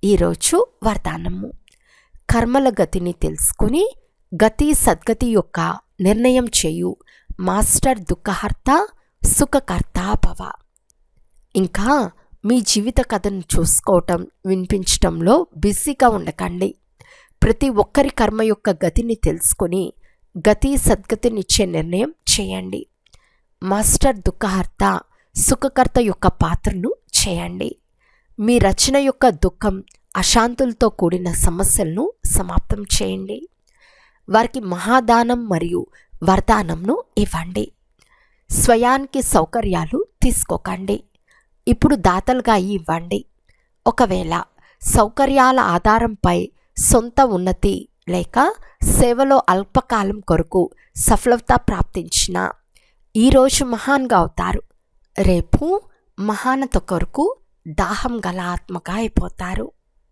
ఈరోజు వరదానము. కర్మల గతిని తెలుసుకుని గతి సద్గతి యొక్క నిర్ణయం చేయు మాస్టర్ దుఃఖహర్త సుఖకర్త భవ. ఇంకా మీ జీవిత కథను చూసుకోవటం వినిపించటంలో బిజీగా ఉండకండి. ప్రతి ఒక్కరి కర్మ యొక్క గతిని తెలుసుకుని గతి సద్గతినిచ్చే నిర్ణయం చేయండి. మాస్టర్ దుఃఖహర్త సుఖకర్త యొక్క పాత్రను చేయండి. మీ రచన యొక్క దుఃఖం అశాంతులతో కూడిన సమస్యలను సమాప్తం చేయండి. వారికి మహాదానం మరియు వరదానంను ఇవ్వండి. స్వయానికి సౌకర్యాలు తీసుకోకండి. ఇప్పుడు దాతలుగా ఇవ్వండి. ఒకవేళ సౌకర్యాల ఆధారంపై సొంత ఉన్నతి లేక సేవలో అల్పకాలం కొరకు సఫలత ప్రాప్తించిన ఈరోజు మహాన్గా అవుతారు. రేపు మహానత కొరకు దాహం గల ఆత్మగా అయిపోతారు.